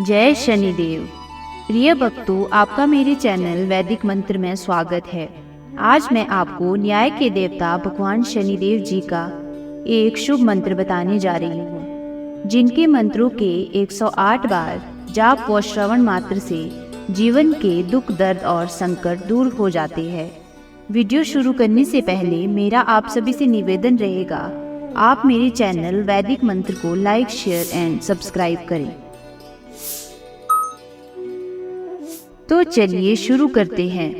जय शनिदेव। प्रिय भक्तों, आपका मेरे चैनल वैदिक मंत्र में स्वागत है। आज मैं आपको न्याय के देवता भगवान शनिदेव जी का एक शुभ मंत्र बताने जा रही हूँ, जिनके मंत्रों के 108 बार जाप व श्रवण मात्र से जीवन के दुख, दर्द और संकट दूर हो जाते हैं। वीडियो शुरू करने से पहले मेरा आप सभी से निवेदन रहेगा, आप मेरे चैनल वैदिक मंत्र को लाइक, शेयर एंड सब्सक्राइब करें। तो चलिए शुरू करते हैं।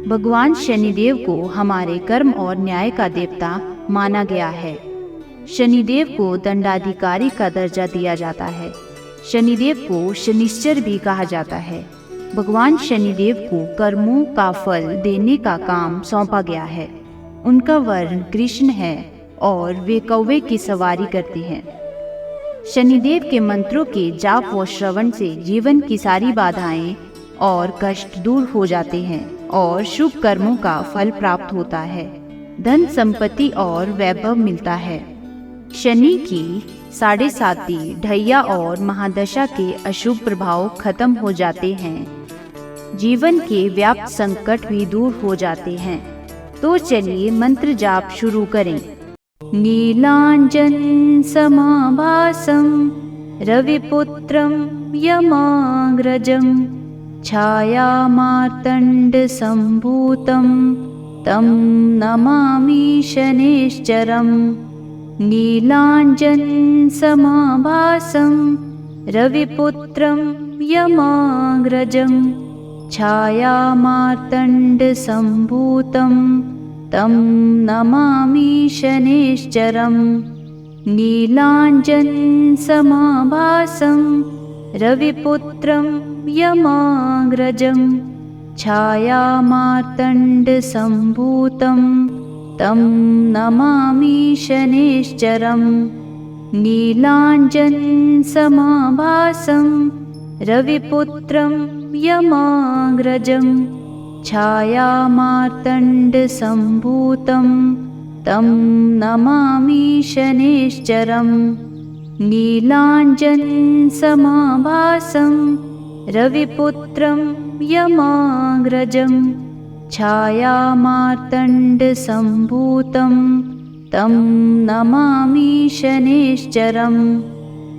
भगवान शनिदेव को हमारे कर्म और न्याय का देवता माना गया है। शनिदेव को दंडाधिकारी का दर्जा दिया जाता है। शनिदेव को शनिश्चर भी कहा जाता है। भगवान शनिदेव को कर्मों का फल देने का काम सौंपा गया है। उनका वर्ण कृष्ण है और वे कौवे की सवारी करते हैं। शनिदेव के मंत्रों के जाप व श्रवण से जीवन की सारी बाधाएं और कष्ट दूर हो जाते हैं और शुभ कर्मों का फल प्राप्त होता है। धन, संपत्ति और वैभव मिलता है। शनि की 7.5 ढैया और महादशा के अशुभ प्रभाव खत्म हो जाते हैं। जीवन के व्याप्त संकट भी दूर हो जाते हैं। तो चलिए मंत्र जाप शुरू करें। नीलांजन समाभासं रविपुत्रं यमाग्रजं छायामार्तण्ड सम्भूतं तं नमामि शनिश्चरम्। नीलांजन समाभासं रविपुत्रं यमाग्रजं छायामार्तण्ड सम्भूतं तं नमामि शनिश्चरम्। नीलांजन समाभासं रविपुत्रं यमाग्रजं छायामार्तण्ड सम्भूतं तं नमामि शनिश्चरम्। नीलांजन समाभासं रविपुत्रं यमाग्रजं छायामार्तण्ड सम्भूतं तं नमामि शनिश्चरम्। नीलांजन समाभासं रविपुत्रं यमाग्रजं छायामार्तण्ड सम्भूतं तं नमामि शनिश्चरम्।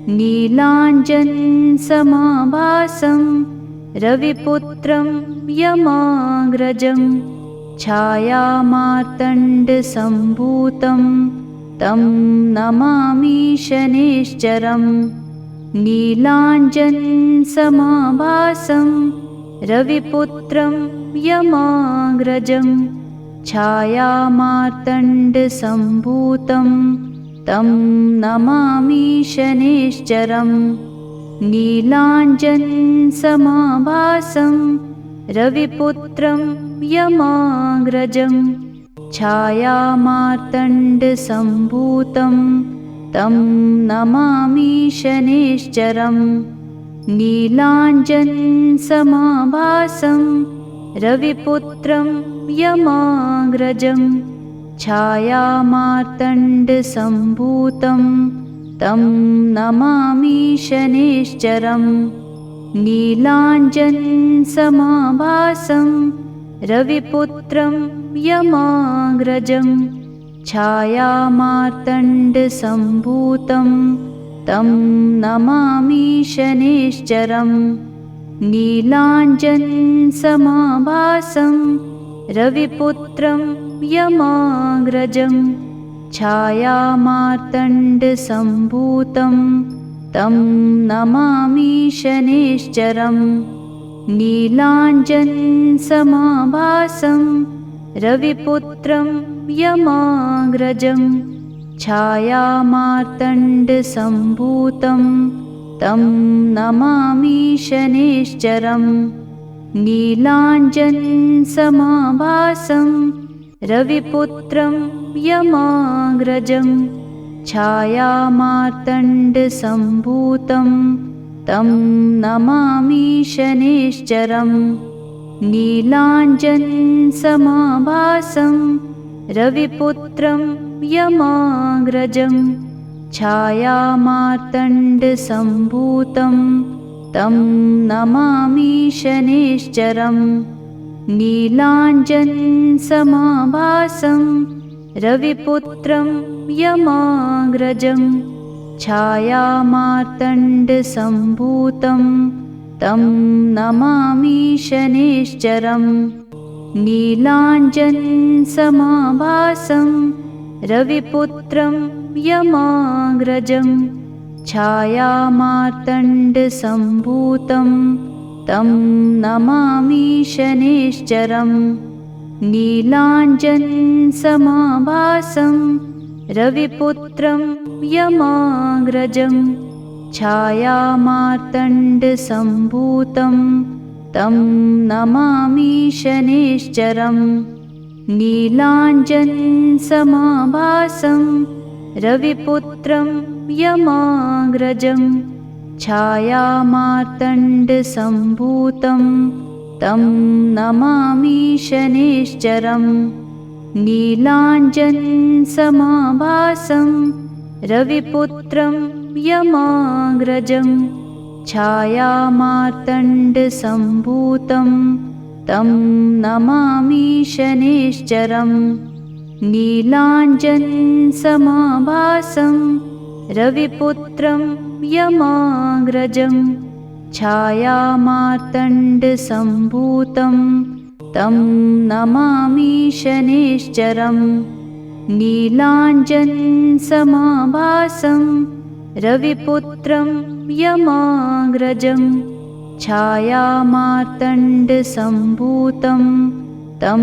नीलांजन समाभासं रविपुत्रं यमाग्रजं छायामार्तण्ड सम्भूतं तं नमामि शनिश्चरम्। नीलांजन समाभासं रविपुत्रं यमाग्रजं छायामार्तण्ड सम्भूतं तं नमामि शनिश्चरम्। नीलांजन समाभासं रविपुत्रं यमाग्रजं छायामार्तण्ड सम्भूतं तं नमामि शनिश्चरम्। नीलांजन समाभासं रविपुत्रं यमाग्रजं छायामार्तण्ड सम्भूतं तं नमामि शनिश्चरम्। नीलांजन समाभासं रविपुत्रं यमाग्रजं छायामार्तण्ड सम्भूतं तं नमामि शनिश्चरम्। नीलांजन समाभासं रविपुत्रं यमाग्रजं छायामार्तण्ड सम्भूतं तं नमामि शनिश्चरम्। नीलांजन समाभासं रविपुत्रं यमाग्रजं छायामार्तण्ड सम्भूतं तं नमामि शनिश्चरम्। नीलांजन समाभासं रविपुत्रं यमाग्रजं छायामार्तण्ड सम्भूतं तं नमामि शनिश्चरम्। नीलांजन समाभासं रविपुत्रं यमाग्रजं छायामार्तण्ड सम्भूतं तं नमामि शनैश्चरम्। नीलाञ्जनसमाभासं रविपुत्रं यमाग्रजं छायामार्तण्डसम्भूतं तं नमामि शनैश्चरम्। नीलाञ्जनसमाभासं रविपुत्रं यमाग्रजं छायामार्तण्डसम्भूतं तं नमामि शनैश्चरम्। नीलाञ्जनसमाभासं रविपुत्रं यमाग्रजं छायामार्तण्डसम्भूतं तं नमामि शनैश्चरम्। नीलाञ्जनसमाभासं रविपुत्रं यमाग्रजं छायामार्तण्डसम्भूतं तं नमामि शनैश्चरम्। नीलाञ्जनसमाभासं रविपुत्रं यमाग्रजं छायामार्तण्डसम्भूतं तं नमामि शनैश्चरम्। नीलाञ्जनसमाभासं रविपुत्रं यमाग्रजं छायामार्तण्डसम्भूतं तं नमामि शनैश्चरम्। नीलाञ्जनसमाभासं रविपुत्रं यमाग्रजं छायामार्तण्डसम्भूतं तं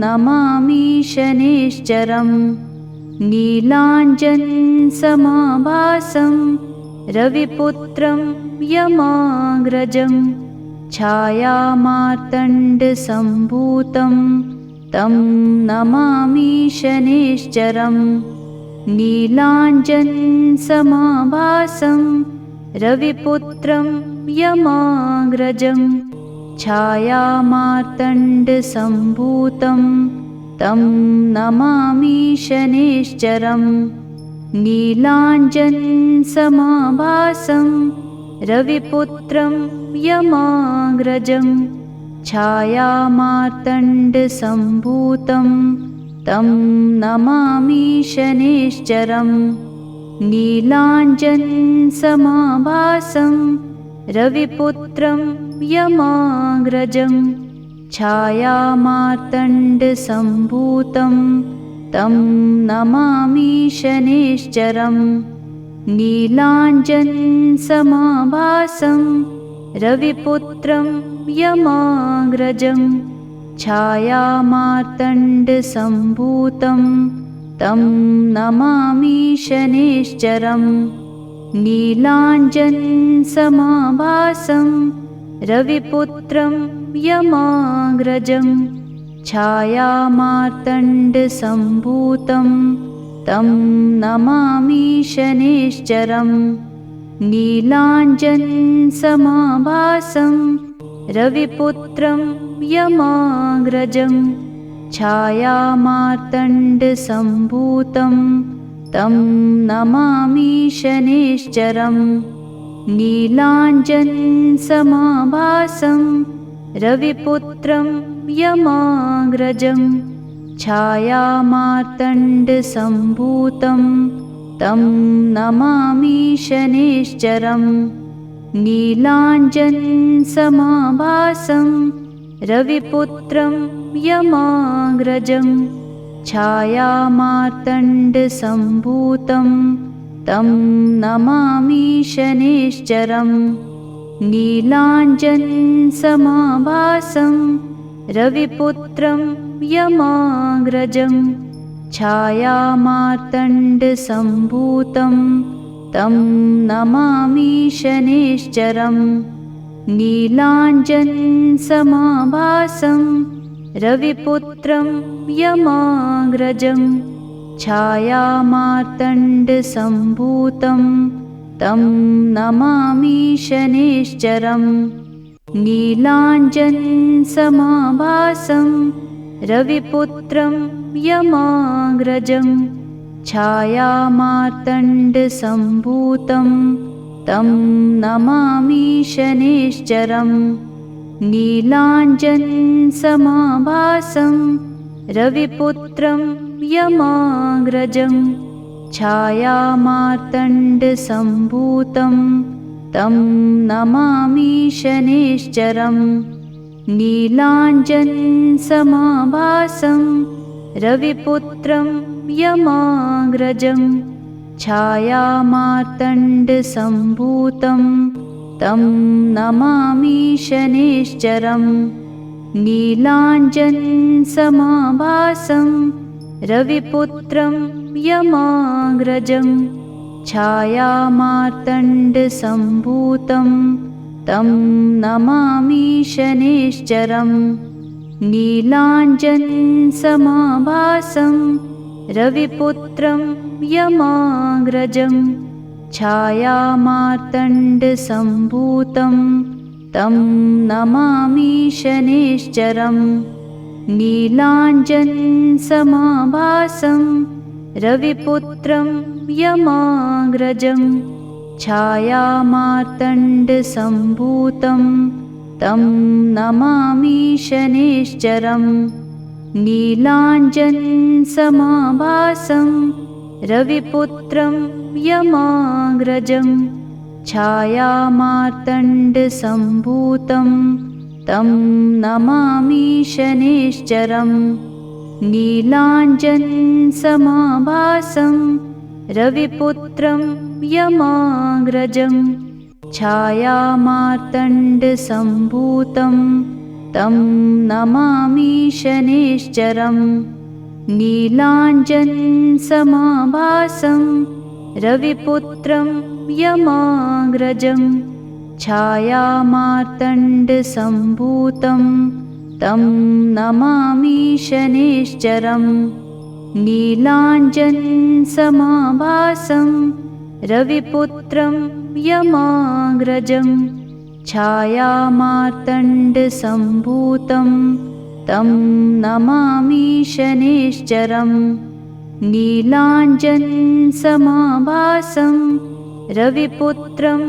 नमामि शनैश्चरम्। नीलाञ्जनसमाभासं रविपुत्रं यमाग्रजं छायामार्तण्डसम्भूतं तं नमामि शनैश्चरम्। नीलाञ्जनसमाभासं रविपुत्रं यमाग्रजं छायामार्तण्डसम्भूतं तं नमामि शनैश्चरम्। नीलाञ्जनसमाभासं रविपुत्रं यमाग्रजं छायामार्तण्डसम्भूतं तं नमामि शनैश्चरम्। नीलाञ्जनसमाभासं रविपुत्रं यमाग्रजं छायामार्तण्डसम्भूतं तं नमामि शनैश्चरम्। नीलाञ्जनसमाभासं रविपुत्रं यमाग्रजं छायामार्तण्डसम्भूतं तं नमामि शनैश्चरम्। नीलाञ्जनसमाभासं रविपुत्रं यमाग्रजं छायामार्तण्डसम्भूतं तं नमामि शनैश्चरम्। नीलाञ्जनसमाभासं रविपुत्रं यमाग्रजं छायामार्तण्डसम्भूतं तं नमामि शनैश्चरम्। नीलाञ्जनसमाभासं रविपुत्रं यमाग्रजं छायामार्तण्डसम्भूतं तं नमामि शनैश्चरम्। नीलाञ्जनसमाभासं रविपुत्रं यमाग्रजं छायामार्तण्डसम्भूतं तं नमामि शनैश्चरम्। नीलाञ्जनसमाभासं रविपुत्रं यमाग्रजं छायामार्तण्डसम्भूतं तं नमामि शनैश्चरम्। नीलाञ्जनसमाभासं रविपुत्रं यमाग्रजं छायामार्तण्डसम्भूतं तं नमामि शनैश्चरम्। नीलाञ्जनसमाभासं रविपुत्रं यमाग्रजं छायामार्तण्डसम्भूतं तं नमामि शनैश्चरम्। नीलाञ्जनसमाभासं रविपुत्रं यमाग्रजं छायामार्तण्डसम्भूतं तं नमामि शनैश्चरम्। नीलाञ्जनसमाभासं रविपुत्रं यमाग्रजं छायामार्तण्डसम्भूतं तं नमामि शनैश्चरम्। नीलाञ्जनसमाभासं रविपुत्रं यमाग्रजं छायामार्तण्डसम्भूतं तं नमामि शनैश्चरम्। नीलाञ्जनसमाभासं रविपुत्रं यमाग्रजं छायामार्तण्डसम्भूतं तं नमामि शनैश्चरम्। नीलाञ्जनसमाभासं रविपुत्रं यमाग्रजं छायामार्तण्डसम्भूतं तं नमामि शनैश्चरम्। नीलाञ्जनसमाभासं रविपुत्रं यमाग्रजं छायामार्तण्डसम्भूतं तं नमामि शनैश्चरम्। नीलाञ्जनसमाभासं रविपुत्रं यमाग्रजं छायामार्तण्डसम्भूतं तं नमामि शनैश्चरम्। नीलाञ्जनसमाभासं रविपुत्रं यमाग्रजं छायामार्तण्डसम्भूतं तं नमामि शनैश्चरम्। नीलाञ्जनसमाभासं रविपुत्रं यमाग्रजं छायामार्तण्डसम्भूतं तं नमामि शनैश्चरम्। नीलाञ्जनसमाभासं रविपुत्रं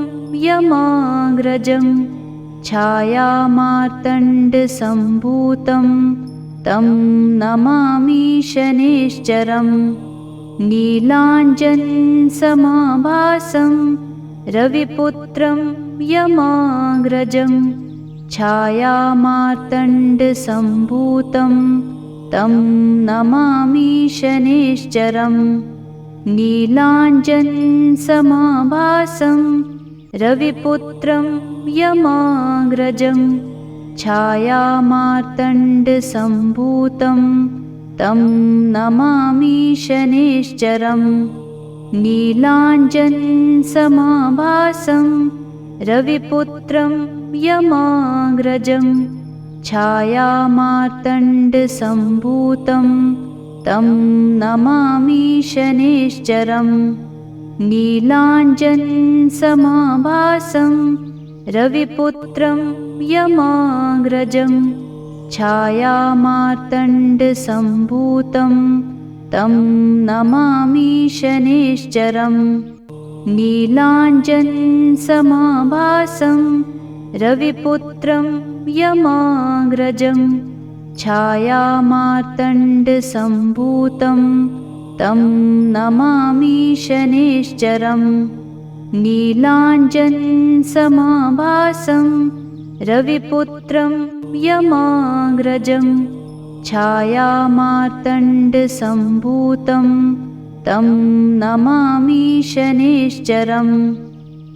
यमाग्रजं छायामार्तण्डसम्भूतं तं नमामि शनैश्चरम्। नीलाञ्जनसमाभासं रविपुत्रं यमाग्रजं छायामार्तण्डसम्भूतं तं नमामि शनैश्चरम्। नीलाञ्जनसमाभासं रविपुत्रं यमाग्रजं छायामार्तण्डसम्भूतं तं नमामि शनैश्चरम्। नीलाञ्जनसमाभासं रविपुत्रं यमाग्रजं छायामार्तण्डसम्भूतं तं नमामि शनैश्चरम्। नीलाञ्जनसमाभासं रविपुत्रं यमाग्रजं छायामार्तण्डसम्भूतं तं नमामि शनैश्चरम्। नीलाञ्जनसमाभासं रविपुत्रं यमाग्रजं छायामार्तण्डसम्भूतं तं नमामि शनैश्चरम्। नीलाञ्जनसमाभासं रविपुत्रं यमाग्रजं छायामार्तण्डसम्भूतं तं नमामि शनैश्चरम्।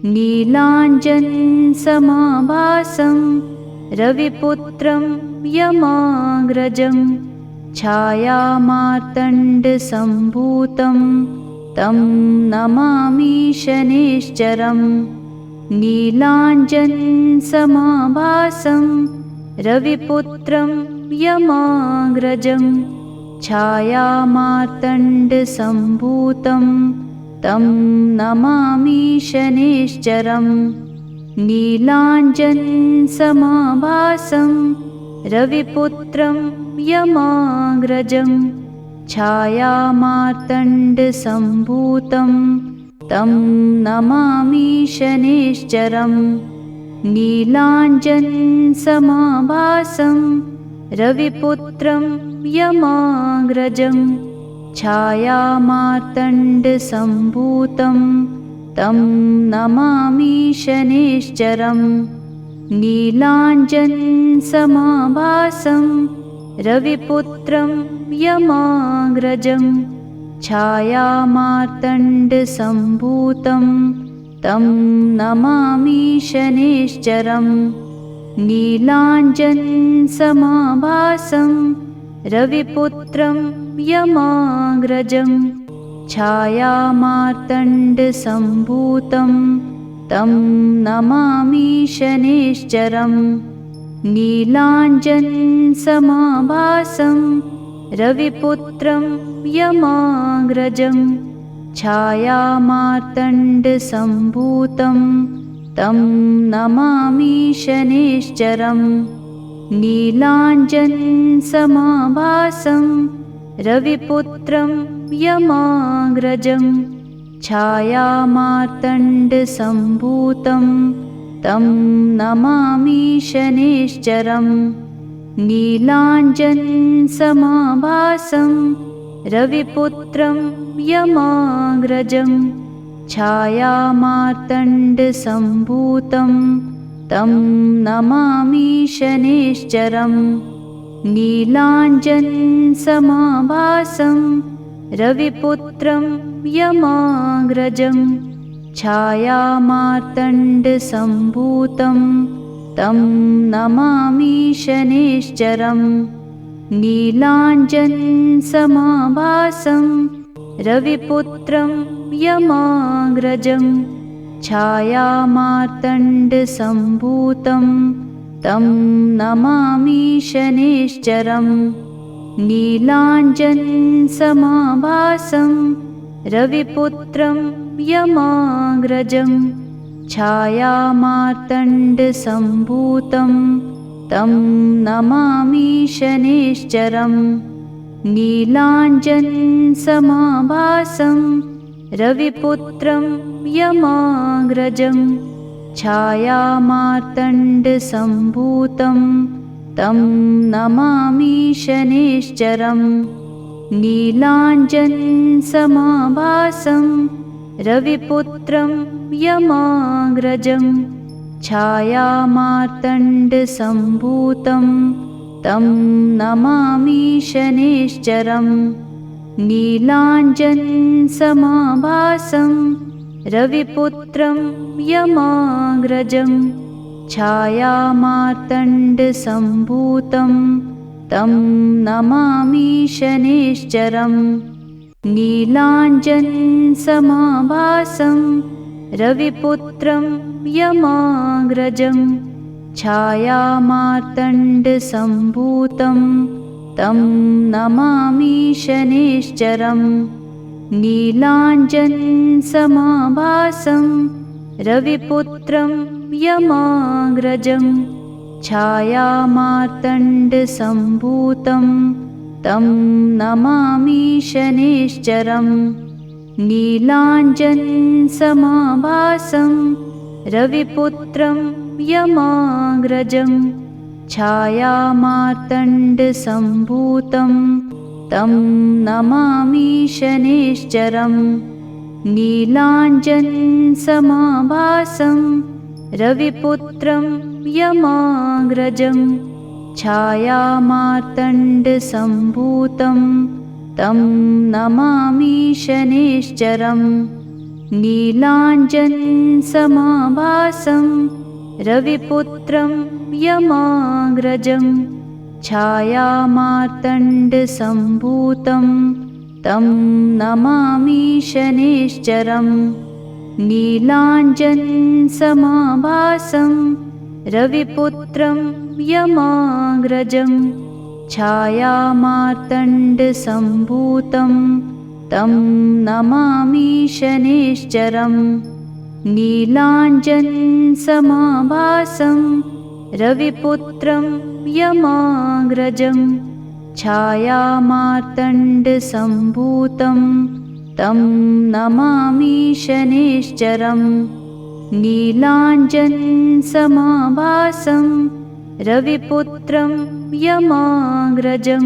नीलाञ्जनसमाभासं रविपुत्रं यमाग्रजं छायामार्तण्डसम्भूतं तं नमामि शनैश्चरम्। नीलाञ्जनसमाभासं रविपुत्रं यमाग्रजं छायामार्तण्डसम्भूतं तं नमामि शनैश्चरम्। नीलाञ्जनसमाभासं रविपुत्रं यमाग्रजं छायामार्तण्डसम्भूतं तं नमामि शनैश्चरं। नीलाञ्जनसमाभासं रविपुत्रं यमाग्रजं। छायामार्तण्डसम्भूतं तं नमामि शनैश्चरं। नीलाञ्जनसमाभासं रविपुत्रं यमाग्रजं। छायामार्तण्डसम्भूतं तं नमामि शनैश्चरं। नीलाञ्जनसमाभासं रविपुत्रं यमाग्रजं। छायामार्तण्डसम्भूतं तं नमामि शनैश्चरं। नीलाञ्जनसमाभासं रविपुत्रं यमाग्रजं। छायामार्तण्डसम्भूतं तं नमामि शनैश्चरं। नीलाञ्जनसमाभासं रविपुत्रं यमाग्रजं। छायामार्तण्डसम्भूतं तं नमामि शनैश्चरं। नीलाञ्जनसमाभासं रविपुत्रं यमाग्रजं। छायामार्तण्डसम्भूतं तं नमामि शनैश्चरं। नीलाञ्जनसमाभासं रविपुत्रं यमाग्रजं। छायामार्तण्डसम्भूतं तं नमामि शनैश्चरं। नीलाञ्जनसमाभासं रविपुत्रं यमाग्रजं। छायामार्तण्डसम्भूतं तं नमामि शनैश्चरं। नीलाञ्जनसमाभासं रविपुत्रं यमाग्रजं। छायामार्तण्डसम्भूतं तं नमामि शनैश्चरं। नीलाञ्जनसमाभासं रविपुत्रं यमाग्रजं। छायामार्तण्डसम्भूतं तं नमामि शनैश्चरं। नीलाञ्जनसमाभासं रविपुत्रं यमाग्रजं। छायामार्तण्डसम्भूतं तं नमामि शनैश्चरं। नीलाञ्जनसमाभासं रविपुत्रं यमाग्रजं। छायामार्तण्डसम्भूतं तं नमामि शनैश्चरं। नीलाञ्जनसमाभासं रविपुत्रं यमाग्रजं। छायामार्तण्डसम्भूतं तं नमामि शनैश्चरं। नीलाञ्जनसमाभासं रविपुत्रं यमाग्रजं। छायामार्तण्डसम्भूतं तं नमामि शनैश्चरं। नीलाञ्जनसमाभासं रविपुत्रं यमाग्रजं। छायामार्तण्डसम्भूतं तं नमामि शनैश्चरं। नीलाञ्जनसमाभासं रविपुत्रं यमाग्रजं। छायामार्तण्डसम्भूतं तं नमामि शनैश्चरं। नीलाञ्जनसमाभासं रविपुत्रं यमाग्रजं। छायामार्तण्डसम्भूतं तं नमामि शनैश्चरं। नीलाञ्जनसमाभासं रविपुत्रं यमाग्रजं। छायामार्तण्डसम्भूतं तं नमामि शनैश्चरं। नीलाञ्जनसमाभासं रविपुत्रं यमाग्रजं। छायामार्तण्डसम्भूतं तं नमामि शनैश्चरं। नीलाञ्जनसमाभासं रविपुत्रं यमाग्रजं।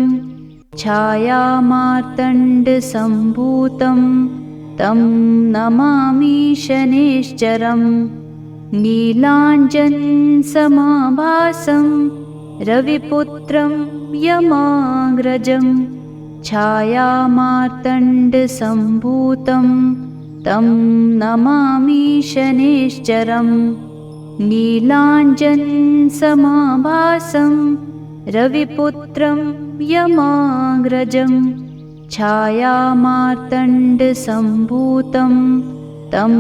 छायामार्तण्डसम्भूतं तं नमामि शनैश्चरं। नीलाञ्जनसमाभासं रविपुत्रं यमाग्रजं। छायामार्तण्डसम्भूतं तं नमामि शनैश्चरं। नीलाञ्जनसमाभासं रविपुत्रं यमाग्रजं। छायामार्तण्डसम्भूतं तं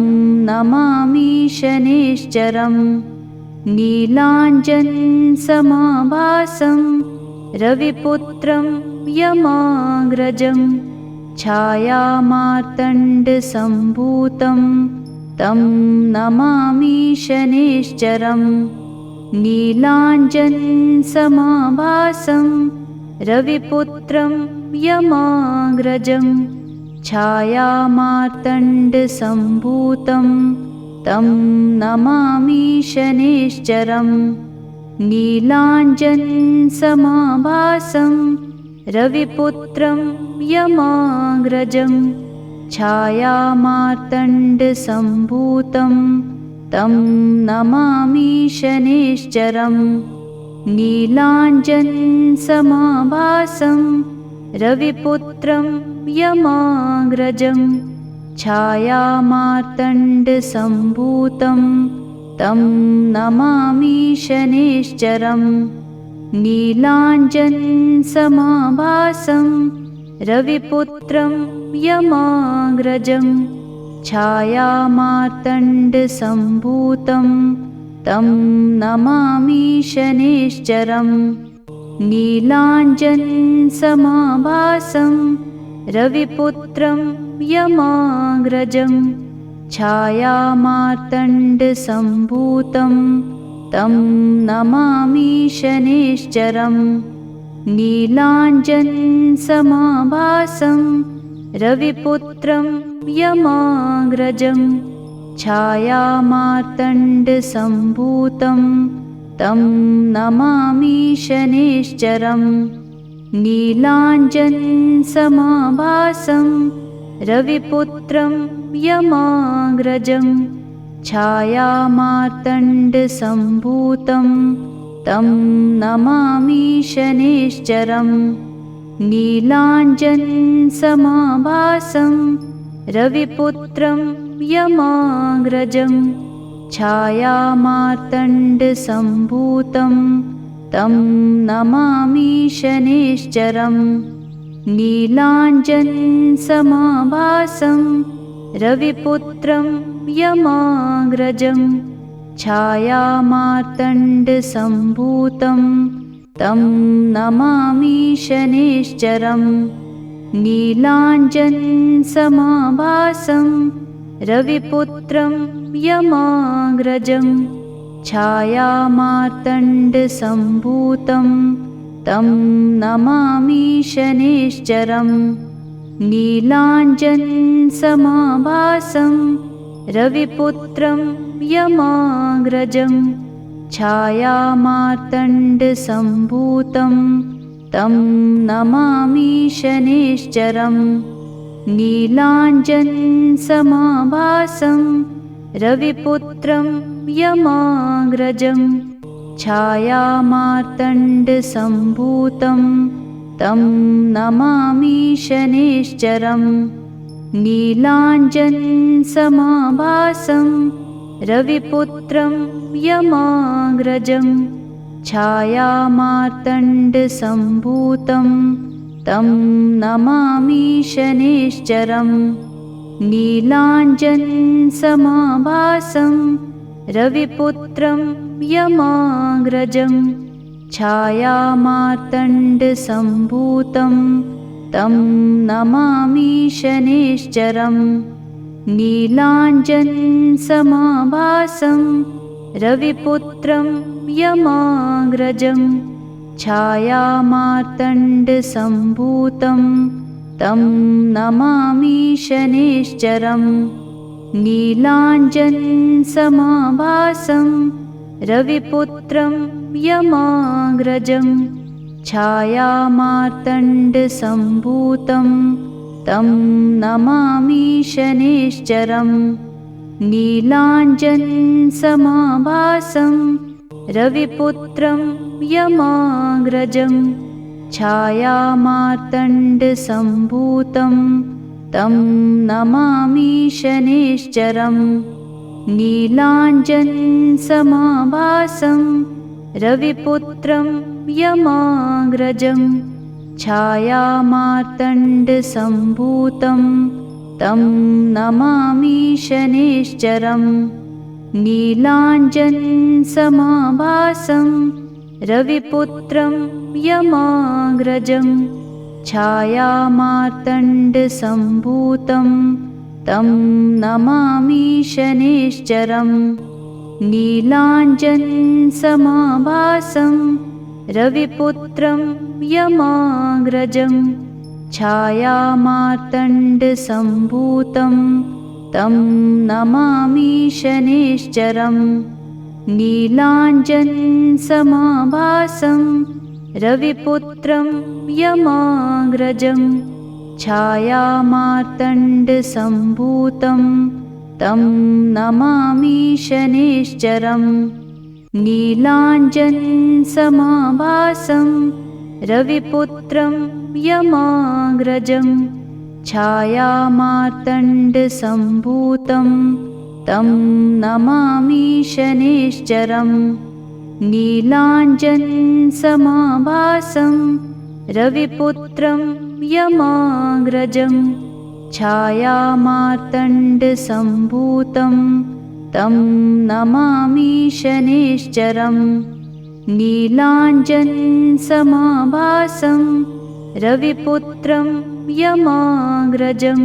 नमामि शनैश्चरं। नीलाञ्जनसमाभासं रविपुत्रं यमाग्रजं। छायामार्तण्डसम्भूतं तं नमामि शनैश्चरं। नीलाञ्जनसमाभासं रविपुत्रं यमाग्रजं। छायामार्तण्डसम्भूतं तं नमामि शनैश्चरं। नीलाञ्जनसमाभासं रविपुत्रं यमाग्रजं। छायामार्तण्डसम्भूतं तं नमामि शनैश्चरं। नीलाञ्जनसमाभासं रविपुत्रं यमाग्रजं। छायामार्तण्डसम्भूतं तं नमामि शनैश्चरं। नीलाञ्जनसमाभासं रविपुत्रं यमाग्रजं। छायामार्तण्डसम्भूतं तं नमामि शनैश्चरं। नीलाञ्जनसमाभासं रविपुत्रं यमाग्रजं। छायामार्तण्डसम्भूतं तं नमामि शनैश्चरं। नीलाञ्जनसमाभासं रविपुत्रं यमाग्रजं। छायामार्तण्डसम्भूतं तं नमामि शनैश्चरं। नीलाञ्जनसमाभासं रविपुत्रं यमाग्रजं। छायामार्तण्डसम्भूतं तं नमामि शनैश्चरं। नीलाञ्जनसमाभासं रविपुत्रं यमाग्रजं। छायामार्तण्डसम्भूतं तं नमामि शनैश्चरं। नीलाञ्जनसमाभासं रविपुत्रं यमाग्रजं। छायामार्तण्डसम्भूतं तं नमामि शनैश्चरं। नीलाञ्जनसमाभासं रविपुत्रं यमाग्रजं। छायामार्तण्डसम्भूतं तं नमामि शनैश्चरं। नीलाञ्जनसमाभासं रविपुत्रं यमाग्रजं। छायामार्तण्डसम्भूतं तं नमामि शनैश्चरं। नीलाञ्जनसमाभासं रविपुत्रं यमाग्रजं। छायामार्तण्डसम्भूतं तं नमामि शनैश्चरं। नीलाञ्जनसमाभासं रविपुत्रं यमाग्रजं। छायामार्तण्डसम्भूतं तं नमामि शनैश्चरं। नीलाञ्जनसमाभासं रविपुत्रं यमाग्रजं। छायामार्तण्डसम्भूतं तं नमामि शनैश्चरं। नीलाञ्जनसमाभासं रविपुत्रं यमाग्रजं। छायामार्तण्डसम्भूतं तं नमामि शनैश्चरम्। नीलाञ्जनसमाभासं रविपुत्रं यमाग्रजं छायामार्तण्डसम्भूतं तं नमामि शनैश्चरम्। नीलाञ्जनसमाभासं रविपुत्रं यमाग्रजं छायामार्तण्डसम्भूतं तं नमामि शनैश्चरम्। नीलाञ्जनसमाभासं रविपुत्रं यमाग्रजं छायामार्तण्डसम्भूतं तं नमामि शनैश्चरम्। नीलाञ्जनसमाभासं रविपुत्रं यमाग्रजं छायामार्तण्डसम्भूतं तं नमामि शनैश्चरम्। नीलाञ्जनसमाभासं रविपुत्रं यमाग्रजं छायामार्तण्डसम्भूतं तं नमामि शनैश्चरम्। नीलाञ्जनसमाभासं रविपुत्रं यमाग्रजं छायामार्तण्डसम्भूतं तं नमामि शनैश्चरम्। नीलाञ्जनसमाभासं रविपुत्रं यमाग्रजं छायामार्तण्डसम्भूतं तं नमामि शनैश्चरम्। नीलाञ्जनसमाभासं रविपुत्रं यमाग्रजं छायामार्तण्डसम्भूतं तं नमामि शनैश्चरम्। नीलाञ्जनसमाभासं रविपुत्रं यमाग्रजं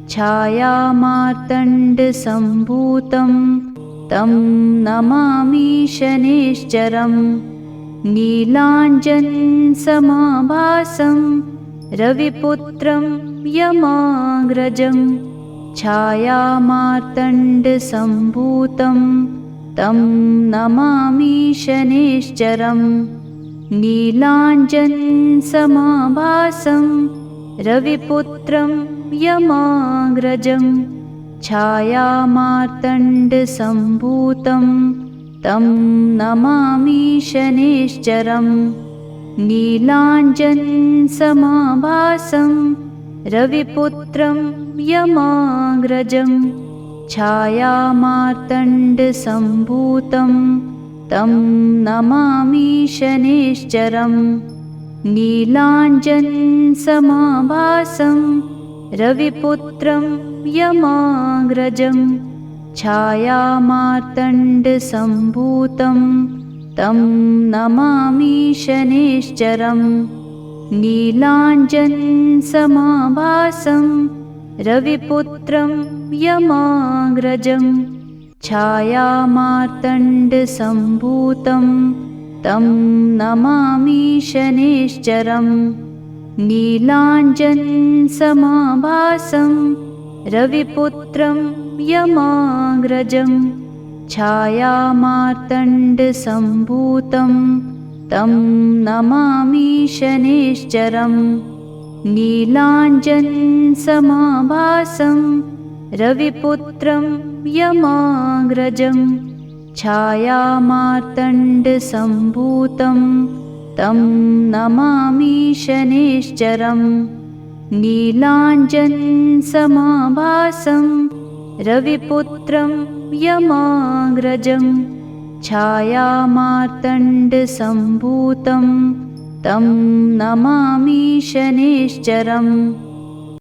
छायामार्तण्डसम्भूतं तं नमामि शनैश्चरम्। नीलाञ्जनसमाभासं रविपुत्रं यमाग्रजं छायामार्तण्डसम्भूतं तं नमामि शनैश्चरम्। नीलाञ्जनसमाभासं रविपुत्रं यमाग्रजं छायामार्तण्डसम्भूतं तं नमामि शनैश्चरम्। नीलाञ्जनसमाभासं रविपुत्रं यमाग्रजं छायामार्तण्डसम्भूतं तं नमामि शनैश्चरम्। नीलाञ्जनसमाभासं रविपुत्रं यमाग्रजं छायामार्तण्डसम्भूतं तं नमामि शनैश्चरम्। नीलाञ्जनसमाभासं रविपुत्रं यमाग्रजं छायामार्तण्डसम्भूतं तं नमामि शनैश्चरम्। नीलाञ्जनसमाभासं रविपुत्रं यमाग्रजं छायामार्तण्डसम्भूतं तं नमामि शनैश्चरम्। नीलाञ्जनसमाभासं रविपुत्रं यमाग्रजं छायामार्तण्डसम्भूतं तं नमामि शनैश्चरम्। नीलाञ्जनसमाभासं रविपुत्रं यमाग्रजं छायामार्तण्डसम्भूतं तं नमामि शनैश्चरम्।